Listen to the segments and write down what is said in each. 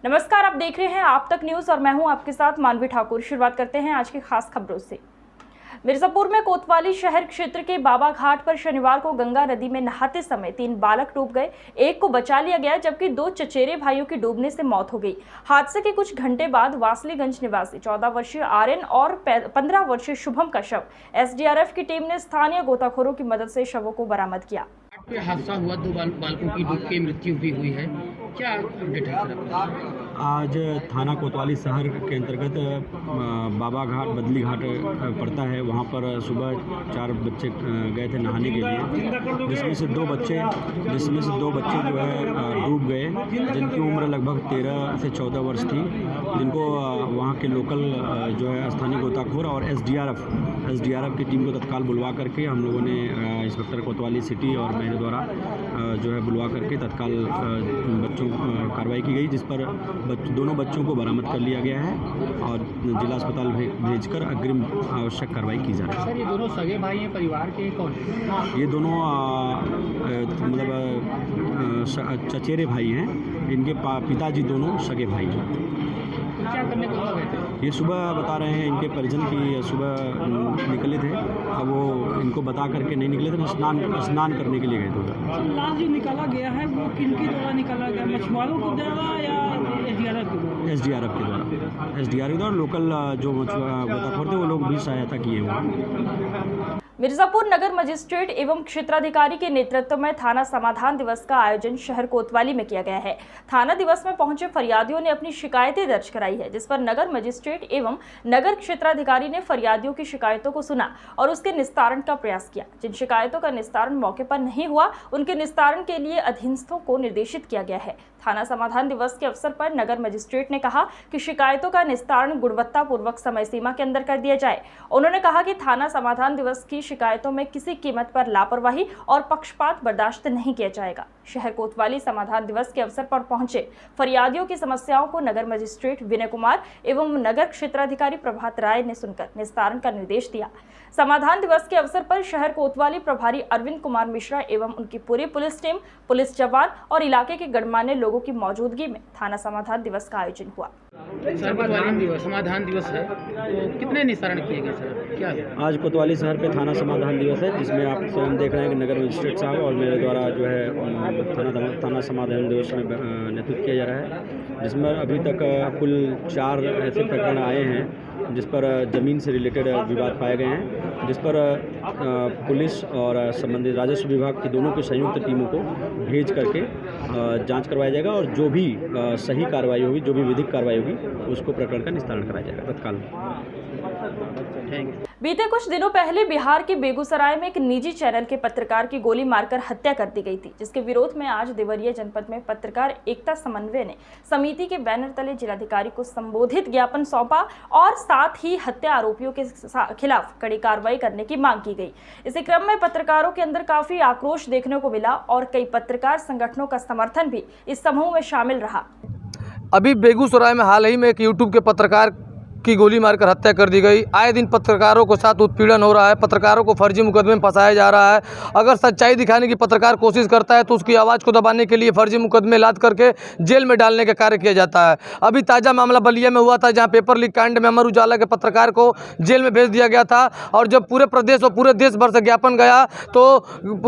नमस्कार, आप देख रहे हैं आप तक न्यूज और मैं हूं आपके साथ मानवी ठाकुर। शुरुआत करते हैं आज की खास खबरों से। मिर्जापुर में कोतवाली शहर क्षेत्र के बाबा घाट पर शनिवार को गंगा नदी में नहाते समय 3 बालक डूब गए। एक को बचा लिया गया जबकि 2 चचेरे भाइयों की डूबने से मौत हो गई। हादसे के कुछ घंटे बाद वासलीगंज निवासी 14 वर्षीय आर्यन और 15 वर्षीय शुभम का शव एसडीआरएफ की टीम ने स्थानीय गोताखोरों की मदद से शवों को बरामद किया। हादसा हुआ, 2 बालकों की डूब के मृत्यु भी हुई है, क्या अपडेट है सर? आज थाना कोतवाली शहर के अंतर्गत बाबा घाट बदली घाट पड़ता है। वहाँ पर सुबह 4 बच्चे गए थे नहाने के लिए, जिसमें से दो बच्चे जो है डूब गए, जिनकी उम्र लगभग 13 से 14 वर्ष थी, जिनको वहाँ के लोकल जो है स्थानीय गोताखोर और एसडीआरएफ की टीम को तत्काल बुलवा करके हम लोगों ने इंस्पेक्टर कोतवाली सिटी और मेरे द्वारा जो है बुलवा करके तत्काल बच्चों कार्रवाई की गई, जिस पर दोनों बच्चों को बरामद कर लिया गया है और जिला अस्पताल भेजकर अग्रिम आवश्यक कार्रवाई की जा रही है। सर, ये दोनों सगे भाई हैं, परिवार के कौन? ये दोनों मतलब चचेरे भाई हैं, इनके पिताजी दोनों सगे भाई हैं। क्या करने को गए थे? ये सुबह बता रहे हैं इनके परिजन की सुबह निकले थे, अब वो इनको बता करके नहीं निकले थे, स्नान करने के लिए गए थे। लाश जो निकाला गया है वो किनके द्वारा निकाला गया, मछुआरों के द्वारा या एसडीआरएफ के द्वारा? लोकल जो गोताखोर थे वो लोग भी सहायता किए हुए। मिर्जापुर नगर मजिस्ट्रेट एवं क्षेत्राधिकारी के नेतृत्व में थाना समाधान दिवस का आयोजन शहर कोतवाली में किया गया है। थाना दिवस में पहुंचे फरियादियों ने अपनी शिकायतें दर्ज कराई है, जिस पर नगर मजिस्ट्रेट एवं नगर क्षेत्राधिकारी ने फरियादियों की शिकायतों को सुना और उसके निस्तारण का प्रयास किया। जिन शिकायतों का निस्तारण मौके पर नहीं हुआ, उनके निस्तारण के लिए अधीनस्थों को निर्देशित किया गया है। थाना समाधान दिवस के अवसर पर नगर मजिस्ट्रेट ने कहा कि शिकायतों का निस्तारण गुणवत्तापूर्वक समय सीमा के अंदर कर दिया जाए। उन्होंने कहा कि थाना समाधान दिवस की शिकायतों में किसी कीमत पर लापरवाही और पक्षपात बर्दाश्त नहीं किया जाएगा। शहर कोतवाली समाधान दिवस के अवसर पर पहुंचे फरियादियों की समस्याओं को नगर मजिस्ट्रेट विनय कुमार एवं नगर क्षेत्राधिकारी प्रभात राय ने सुनकर निस्तारण का निर्देश दिया। समाधान दिवस के अवसर पर शहर कोतवाली प्रभारी अरविंद कुमार मिश्रा एवं उनकी पूरी पुलिस टीम, पुलिस जवान और इलाके के गणमान्य लोगों की मौजूदगी में थाना समाधान दिवस का आयोजन हुआ। सर, कोतवाली समाधान दिवस है तो कितने निस्तारण किए गए सर, क्या है? आज कोतवाली शहर पे थाना समाधान दिवस है, जिसमें आप स्वयं देख रहे हैं कि नगर मजिस्ट्रेट साहब और मेरे द्वारा जो है थाना समाधान दिवस में नेतृत्व किया जा रहा है, जिसमें अभी तक कुल 4 ऐसे प्रकरण आए हैं जिस पर ज़मीन से रिलेटेड विवाद पाए गए हैं, जिस पर पुलिस और संबंधित राजस्व विभाग की दोनों की संयुक्त टीमों को भेज करके जांच करवाया जाएगा और जो भी सही कार्रवाई होगी, जो भी विधिक कार्रवाई होगी, उसको प्रकरण का निस्तारण कराया जाएगा तत्काल। बीते कुछ दिनों पहले बिहार के बेगूसराय में एक निजी चैनल के पत्रकार की गोली मारकर हत्या कर दी गई थी, जिसके विरोध में आज देवरिया जनपद में पत्रकार एकता समन्वय ने समिति के बैनर तले जिलाधिकारी को संबोधित ज्ञापन सौंपा और साथ ही हत्या आरोपियों के खिलाफ कड़ी कार्रवाई करने की मांग की गई। इसी क्रम में पत्रकारों के अंदर काफी आक्रोश देखने को मिला और कई पत्रकार संगठनों का समर्थन भी इस समूह में शामिल रहा। अभी बेगूसराय में हाल ही में एक यूट्यूब के पत्रकार की गोली मारकर हत्या कर दी गई। आए दिन पत्रकारों के साथ उत्पीड़न हो रहा है, पत्रकारों को फर्जी मुकदमे में फंसाया जा रहा है। अगर सच्चाई दिखाने की पत्रकार कोशिश करता है तो उसकी आवाज़ को दबाने के लिए फर्जी मुकदमे लाद करके जेल में डालने का कार्य किया जाता है। अभी ताज़ा मामला बलिया में हुआ था, जहां पेपर लीक कांड में अमर उजाला के पत्रकार को जेल में भेज दिया गया था और जब पूरे प्रदेश और पूरे देश भर से ज्ञापन गया तो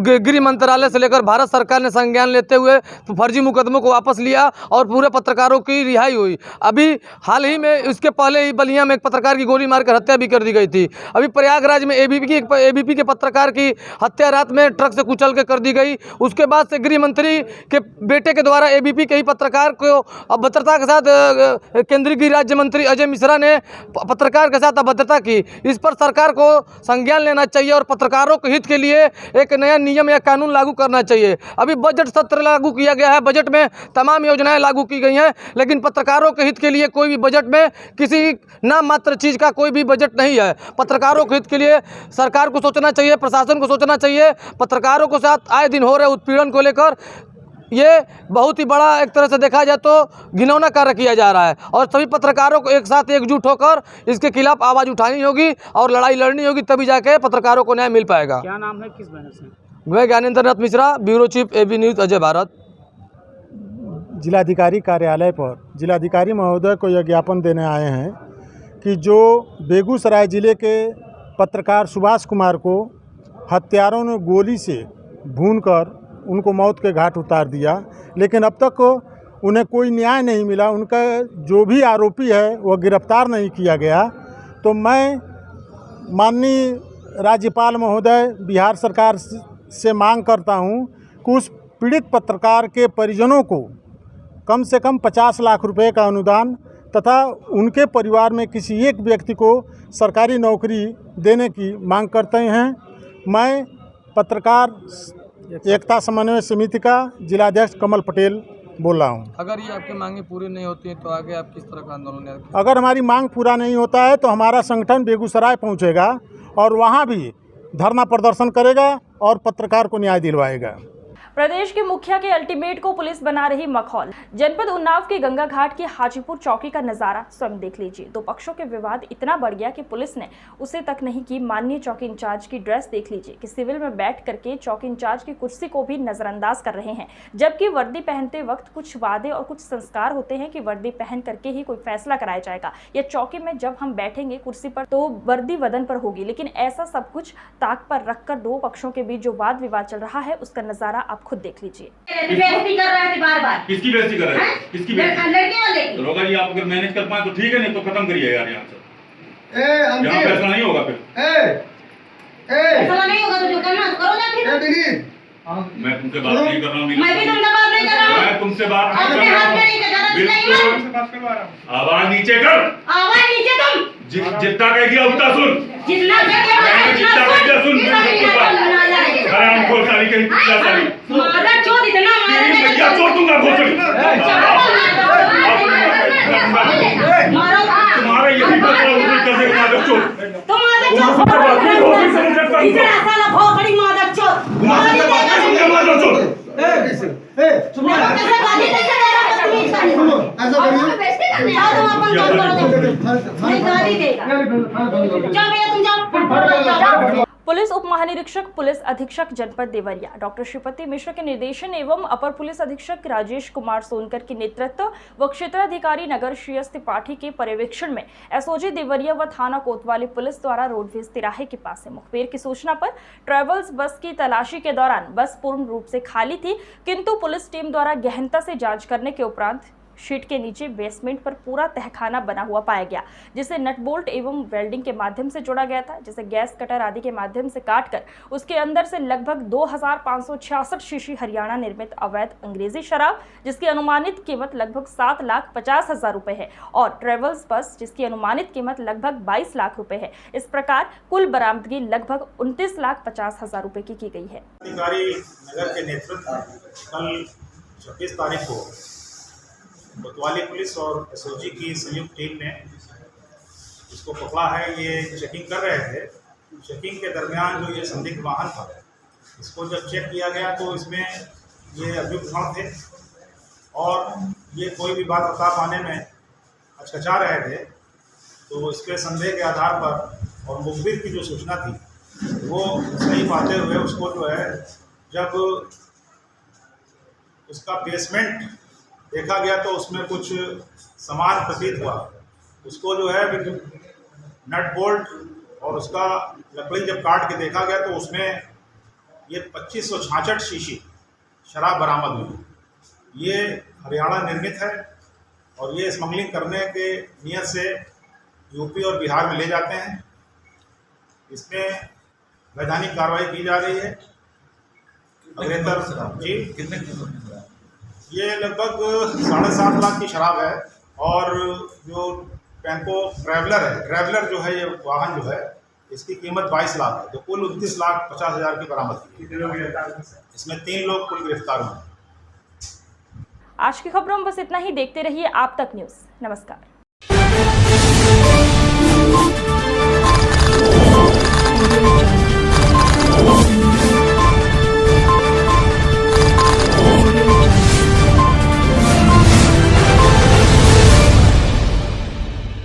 गृह मंत्रालय से लेकर भारत सरकार ने संज्ञान लेते हुए फर्जी मुकदमों को वापस लिया और पूरे पत्रकारों की रिहाई हुई। अभी हाल ही में इसके पहले ही बलिया में एक पत्रकार की गोली मारकर हत्या भी कर दी गई थी। अभी प्रयागराज में एबीपी के पत्रकार की हत्या रात में ट्रक से कुचल के कर दी गई। उसके बाद से गृह मंत्री के बेटे के द्वारा एबीपी के ही पत्रकार को अभद्रता के साथ केंद्रीय गृह राज्य मंत्री अजय मिश्रा ने पत्रकार के साथ अभद्रता की। इस पर सरकार को संज्ञान लेना चाहिए और पत्रकारों के हित के लिए एक नया नियम या कानून लागू करना चाहिए। अभी बजट सत्र लागू किया गया है, बजट में तमाम योजनाएं लागू की गई हैं, लेकिन पत्रकारों के हित के लिए कोई भी बजट में किसी नाम मात्र चीज़ का कोई भी बजट नहीं है। पत्रकारों के हित के लिए सरकार को सोचना चाहिए, प्रशासन को सोचना चाहिए। पत्रकारों के साथ आए दिन हो रहे उत्पीड़न को लेकर ये बहुत ही बड़ा एक तरह से देखा जाए तो घिनौना कार्य किया जा रहा है और सभी पत्रकारों को एक साथ एकजुट होकर इसके खिलाफ आवाज़ उठानी होगी और लड़ाई लड़नी होगी, तभी जाके पत्रकारों को न्याय मिल पाएगा। क्या नाम है, किस बैनर से? मैं Gyanendra Nath Mishra, bureau chief AB news Ajay Bharat. जिलाधिकारी कार्यालय पर जिलाधिकारी महोदय को यह ज्ञापन देने आए हैं कि जो बेगूसराय ज़िले के पत्रकार सुभाष कुमार को हत्यारों ने गोली से भूनकर उनको मौत के घाट उतार दिया, लेकिन अब तक उन्हें कोई न्याय नहीं मिला। उनका जो भी आरोपी है वह गिरफ्तार नहीं किया गया। तो मैं माननीय राज्यपाल महोदय बिहार सरकार से मांग करता हूं कि उस पीड़ित पत्रकार के परिजनों को कम से कम 50 लाख रुपए का अनुदान तथा उनके परिवार में किसी एक व्यक्ति को सरकारी नौकरी देने की मांग करते हैं। मैं पत्रकार एकता समन्वय समिति का जिलाध्यक्ष कमल पटेल बोल रहा हूँ। अगर ये आपकी मांगे पूरी नहीं होती हैं तो आगे आप किस तरह का आंदोलन? अगर हमारी मांग पूरा नहीं होता है तो हमारा संगठन बेगूसराय पहुँचेगा और वहाँ भी धरना प्रदर्शन करेगा और पत्रकार को न्याय दिलवाएगा। प्रदेश के मुखिया के अल्टीमेट को पुलिस बना रही मखौल। जनपद उन्नाव के गंगा घाट की हाजीपुर चौकी का नजारा स्वयं देख लीजिए। दो पक्षों के विवाद इतना बढ़ गया कि पुलिस ने उसे तक नहीं की। माननीय चौकी इंचार्ज की ड्रेस देख लीजिए कि सिविल में बैठ करके चौकी इंचार्ज की कुर्सी को भी नजरअंदाज कर रहे हैं, जबकि वर्दी पहनते वक्त कुछ वादे और कुछ संस्कार होते हैं कि वर्दी पहन करके ही कोई फैसला कराया जाएगा या चौकी में जब हम बैठेंगे कुर्सी पर तो वर्दी वदन पर होगी। लेकिन ऐसा सब कुछ ताक पर रखकर दो पक्षों के बीच जो वाद विवाद चल रहा है उसका नजारा आप खुद देख लीजिए। बेइज्जती कर रहे थे बार-बार। किसकी बेइज्जती कर रहे हैं? किसकी बेइज्जती? लड़के वाले की। रोगा जी, आप अगर मैनेज कर पाए तो ठीक है, नहीं तो खत्म करिए यार यहाँ से। यहाँ फैसला नहीं होगा फिर। फैसला नहीं होगा तो जो करना करो ना फिर। मैं तुमसे बात नहीं कर रहा हूँ। मैं भी तुमसे बात नहीं कर रहा हूँ। मैं तुमसे बात नहीं अपने कर रहा हाथ में नहीं कर हूँ। आवाज नीचे कर। आवाज नीचे तुम। जितना कह दिया उतना सुन। जितना कह दिया सुन। आराम खोल साली कहीं पिछला साली। मादर चोद इतना मारेगा। क्या चोद दूंगा भोसड़ी। मारो। तुम्हारा यही फैसला उधर कर देगा मादर चोद। तुम मादर चोद। इतना साला भोसड़ी मादर चोद। मादर चोद। कैसे गाली कैसे दे रहा है तुम इसका? ऐसा करिए। जाओ तुम अपन काम करो। नहीं गाली देगा। जाओ भैया तुम जाओ। पुलिस उप महानिरीक्षक पुलिस अधीक्षक जनपद देवरिया डॉक्टर श्रीपति मिश्र के निर्देशन एवं अपर पुलिस अधीक्षक राजेश कुमार सोनकर के नेतृत्व व क्षेत्राधिकारी नगर श्रेयस त्रिपाठी के पर्यवेक्षण में एसओजी देवरिया व थाना कोतवाली पुलिस द्वारा रोडवेज तिराहे के पास से मुखबिर की सूचना पर ट्रेवल्स बस की तलाशी के दौरान बस पूर्ण रूप से खाली थी, किंतु पुलिस टीम द्वारा गहनता से जाँच करने के उपरांत शीट के नीचे बेसमेंट पर पूरा तहखाना बना हुआ पाया गया, जिसे नट बोल्ट एवं वेल्डिंग के माध्यम से जोड़ा गया था, जिसे गैस कटर आदि के माध्यम से काटकर उसके अंदर से लगभग 2566 शीशी हरियाणा निर्मित अवैध अंग्रेजी शराब जिसकी अनुमानित कीमत लगभग 7,50,000 रुपए है और ट्रेवल्स बस जिसकी अनुमानित कीमत लगभग 22 लाख रुपए है। इस प्रकार कुल बरामदगी लगभग 29,50,000 रुपए की गई है। अधिकारी नगर के नेतृत्व में कल 26 तारीख को कोतवाली पुलिस और एसओजी की संयुक्त टीम ने इसको पकड़ा है। ये चेकिंग कर रहे थे। चेकिंग के दरमियान जो ये संदिग्ध वाहन था, इसको जब चेक किया गया तो इसमें ये अभियुक्त गण थे और ये कोई भी बात बता पाने में हचकचा रहे थे। तो इसके संदेह के आधार पर और मुखबिर की जो सूचना थी वो सही पाते हुए उसको जो है जब उसका बेसमेंट देखा गया तो उसमें कुछ सामान प्रतीत हुआ। उसको जो है नट बोल्ट और उसका लकड़ी जब काट के देखा गया तो उसमें ये 2566 शीशी शराब बरामद हुई। ये हरियाणा निर्मित है और ये स्मगलिंग करने के नियत से यूपी और बिहार में ले जाते हैं। इसमें वैधानिक कार्रवाई की जा रही है। अग्रेतर जी ये लगभग 7.5 लाख की शराब है और जो टेम्पो ट्रैवलर जो है ये वाहन जो है इसकी कीमत 22 लाख है। तो कुल 29,50,000 की बरामदगी। इसमें 3 लोग कुल गिरफ्तार हुए। आज की खबरों में बस इतना ही। देखते रहिए आप तक न्यूज़। नमस्कार।